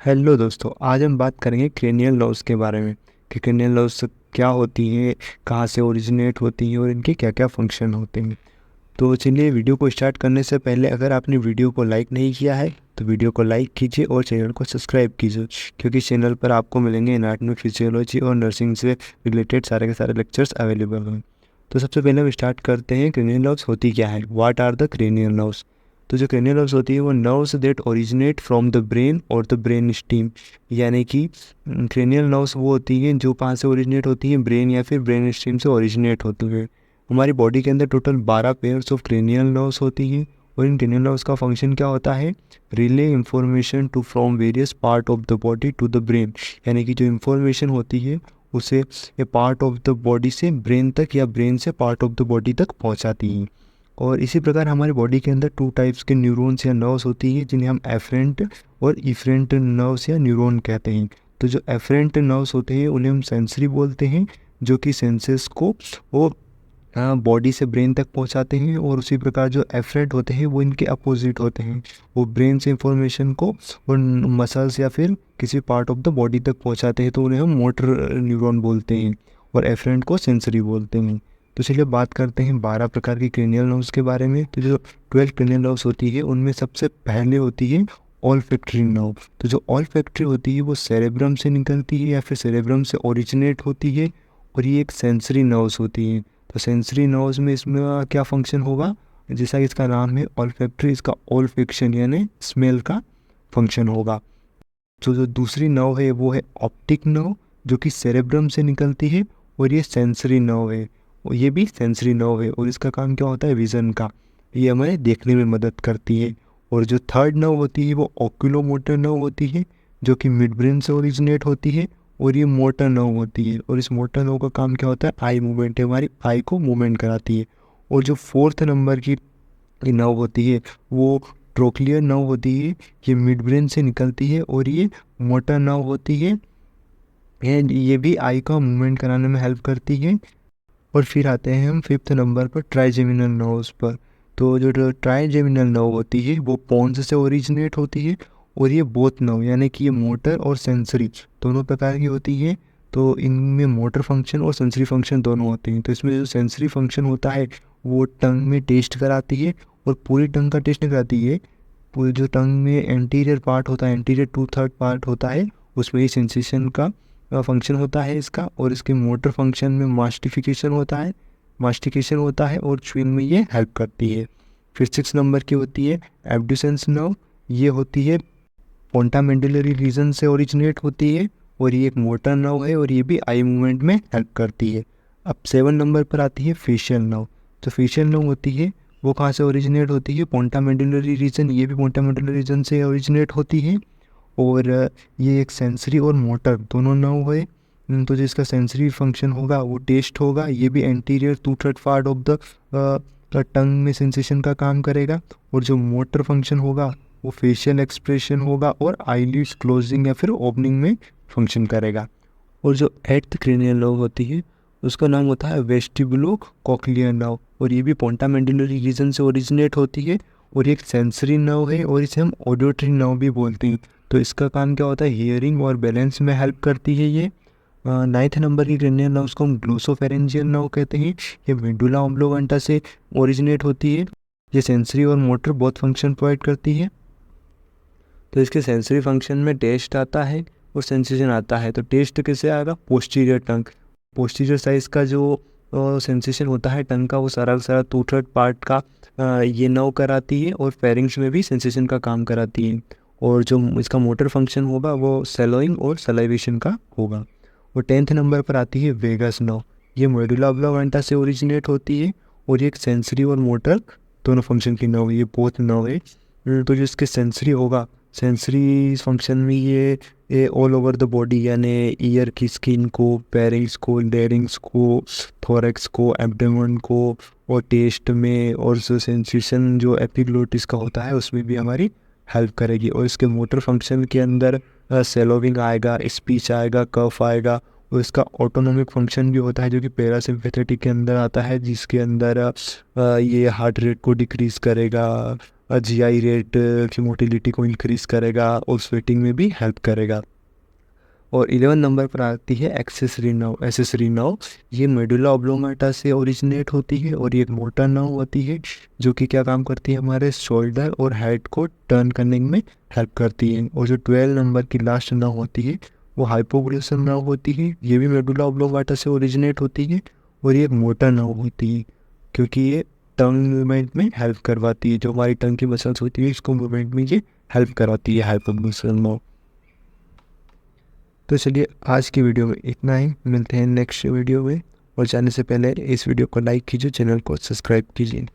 Hello दोस्तों, आज हम बात करेंगे क्रेनियल नर्व्स के बारे में कि क्रेनियल नर्व्स क्या होती हैं, कहाँ से ओरिजिनेट होती हैं और इनके क्या क्या फंक्शन होते हैं। तो चलिए, वीडियो को स्टार्ट करने से पहले अगर आपने वीडियो को लाइक नहीं किया है तो वीडियो को लाइक कीजिए और चैनल को सब्सक्राइब कीजिए, क्योंकि चैनल पर आपको मिलेंगे एनाटॉमी, फिजियोलॉजी और नर्सिंग से रिलेटेड सारे के सारे लेक्चर्स अवेलेबल हैं। तो सबसे पहले हम स्टार्ट करते हैं क्रेनियल नर्व्स होती क्या है, what are the cranial nerves. तो जो क्रेनियल नर्व्स होती है वो nerves that originate from the brain और द ब्रेन स्टीम, यानी कि क्रेनियल नर्व्स वो होती हैं जो कहाँ से ओरिजिनेट होती हैं, ब्रेन या फिर ब्रेन स्टीम से ओरिजिनेट होती है। हमारी बॉडी के अंदर total 12 pairs of cranial nerves होती हैं और इन क्रेनियल नर्व्स का फंक्शन क्या होता है, relay information to from various part of the body to the brain, यानी कि जो इंफॉर्मेशन होती है उसे ये पार्ट ऑफ द बॉडी से ब्रेन तक या ब्रेन से पार्ट ऑफ द बॉडी तक पहुंचाती हैं। और इसी प्रकार हमारे बॉडी के अंदर 2 टाइप्स के न्यूरॉन्स या नर्व्स होती हैं जिन्हें हम एफरेंट और इफरेंट नर्व्स या न्यूरॉन कहते हैं। तो जो एफरेंट नर्व्स होते हैं उन्हें हम सेंसरी बोलते हैं, जो कि सेंसेस को वो बॉडी से ब्रेन तक पहुंचाते हैं। और उसी प्रकार जो एफरेंट होते हैं वो इनके अपोजिट होते हैं, वो ब्रेन से इंफॉर्मेशन को और मसल्स या फिर किसी पार्ट ऑफ द बॉडी तक पहुंचाते हैं, तो उन्हें हम मोटर न्यूरॉन बोलते हैं और एफरेंट को सेंसरी बोलते हैं। तो चलिए बात करते हैं 12 प्रकार की क्रेनियल नर्व्स के बारे में। तो जो 12 क्रेनियल नर्व्स होती है उनमें सबसे पहले होती है ऑल्फैक्टरी नर्व। तो जो ऑल्फैक्टरी होती है वो सेरेब्रम से निकलती है या फिर सेरेब्रम से ओरिजिनेट होती है और ये एक सेंसरी नर्व्स होती है। तो सेंसरी नर्व्स में इसमें क्या फंक्शन होगा, जैसा कि इसका नाम है ऑल्फैक्टरी, इसका ऑल्फैक्शन यानी स्मेल का फंक्शन होगा। तो जो दूसरी नर्व है वो है ऑप्टिक नर्व, जो कि सेरेब्रम से निकलती है और ये सेंसरी नर्व है, और ये भी सेंसरी नर्व है और इसका काम क्या होता है, विज़न का, ये हमें देखने में मदद करती है। और जो थर्ड नर्व होती है वो ऑक्यूलोमोटर नर्व होती है, जो कि मिड ब्रेन से ओरिजिनेट होती है और ये मोटर नर्व होती है। और इस मोटर नर्व का काम क्या होता है, आई मूवमेंट है, हमारी आई को मूवमेंट कराती है। और जो फोर्थ नंबर की नर्व होती है वो ट्रोक्लियर नर्व होती है, ये मिड ब्रेन से निकलती है और ये मोटर नर्व होती है, एंड ये भी आई का मूवमेंट कराने में हेल्प करती है। और फिर आते हैं हम फिफ्थ नंबर पर ट्राइजेमिनल नर्व्स पर। तो जो ट्राइजेमिनल नर्व होती है वो पोन्स से ओरिजिनेट होती है और ये बोथ नर्व यानी कि ये मोटर और सेंसरी दोनों प्रकार की होती है। तो इनमें मोटर फंक्शन और सेंसरी फंक्शन दोनों होते हैं। तो इसमें जो सेंसरी फंक्शन होता है वो टंग में टेस्ट कराती है, और पूरी टंग का टेस्ट नहीं कराती है, पूरी जो टंग में एंटीरियर पार्ट होता है, एंटीरियर 2/3 पार्ट होता है, उसमें ही सेंसेशन का फंक्शन होता है इसका। और इसके मोटर फंक्शन में मास्टिकेशन होता है और च्यूइंग में ये हेल्प करती है। फिर 6 नंबर की होती है एब्ड्यूसेंस नर्व, ये होती है पोंटामेंडिलरी रीजन से ओरिजिनेट होती है और ये एक मोटर नर्व है और ये भी आई मूवमेंट में हेल्प करती है। अब 7 नंबर पर आती है फेशियल नर्व। तो फेशियल नर्व होती है वो कहाँ से ओरिजिनेट होती है, पोंटामेंडिलरी रीजन, ये भी पोंटामेंडिलरी रीजन से ओरिजिनेट होती है। और ये एक सेंसरी और मोटर दोनों नर्व है। तो जिसका सेंसरी फंक्शन होगा वो टेस्ट होगा, ये भी anterior 2/3 part of the tongue में सेंसेशन का काम करेगा। और जो मोटर फंक्शन होगा वो फेशियल एक्सप्रेशन होगा और आईलिड्स क्लोजिंग या फिर ओपनिंग में फंक्शन करेगा। और जो 8th क्रेनियल नर्व होती है उसका नाम होता है वेस्टिबुलो कॉक्लियर नर्व, और ये भी पोंटामेंडिलरी रीजन से ओरिजिनेट होती है और ये एक सेंसरी नर्व है और इसे हम ऑडियोटरी नर्व भी बोलते हैं। तो इसका काम क्या होता है, हियरिंग और बैलेंस में हेल्प करती है ये। 9th नंबर की क्रेनियल नर्व उसको हम ग्लोसोफेरेंजियल नर्व कहते हैं, ये मेडुला ऑब्लोगेंटा से ओरिजिनेट होती है। ये सेंसरी और मोटर बहुत फंक्शन प्रोवाइड करती है। तो इसके सेंसरी फंक्शन में टेस्ट आता है और सेंसेशन आता है। तो टेस्ट कैसे आएगा, पोस्टीरियर टंग, पोस्टीरियर साइज का जो सेंसेशन होता है टंग का वो सारा का सारा 2/3 पार्ट का ये नर्व कराती है और फेरिंग्स में भी सेंसेशन का काम कराती है। और जो इसका मोटर फंक्शन होगा वो सेलोइंग और सलाइवेशन का होगा। और 10th नंबर पर आती है वेगस नर्व, ये मेडुला ऑब्लोगेंटा से ओरिजिनेट होती है और ये एक सेंसरी और मोटर दोनों फंक्शन की नर्व, ये बोथ नर्व है। तो जो इसके सेंसरी होगा, सेंसरी फंक्शन में ये ऑल ओवर द बॉडी यानी ईयर की स्किन को, पेरिंग्स को, लेरिंग्स को, थोरैक्स को, एब्डोमेन को, और टेस्ट में और जो सेंसेशन जो एपिग्लोटिस का होता है उसमें भी हमारी हेल्प करेगी। और इसके मोटर फंक्शन के अंदर सेलोविंग आएगा, स्पीच आएगा, कफ आएगा। और इसका ऑटोनॉमिक फंक्शन भी होता है जो कि पैरासिम्पैथेटिक के अंदर आता है, जिसके अंदर ये हार्ट रेट को डिक्रीज़ करेगा GI रेट की मोटिलिटी को इंक्रीज़ करेगा और स्वेटिंग में भी हेल्प करेगा। और 11 नंबर पर आती है एक्सेसरी नर्व। एक्सेसरी नर्व ये मेडुला ऑब्लोंगेटा से ओरिजिनेट होती है और ये एक मोटर नर्व होती है जो कि क्या काम करती है, हमारे शोल्डर और हेड को टर्न करने में हेल्प करती है। और जो 12 नंबर की लास्ट नर्व होती है वो हाइपोग्लोसल नर्व होती है, ये भी मेडुला ऑब्लोंगेटा से ओरिजिनेट होती है और ये एक मोटर नर्व होती है क्योंकि ये टंग मूवमेंट में हेल्प करवाती है। जो हमारी टंग की मसल्स होती है इसको मूवमेंट में ये हेल्प करवाती है हाइपोग्लोसल नर्व। तो चलिए आज की वीडियो में इतना ही, मिलते हैं नेक्स्ट वीडियो में। और जाने से पहले इस वीडियो को लाइक कीजिए, चैनल को सब्सक्राइब कीजिए।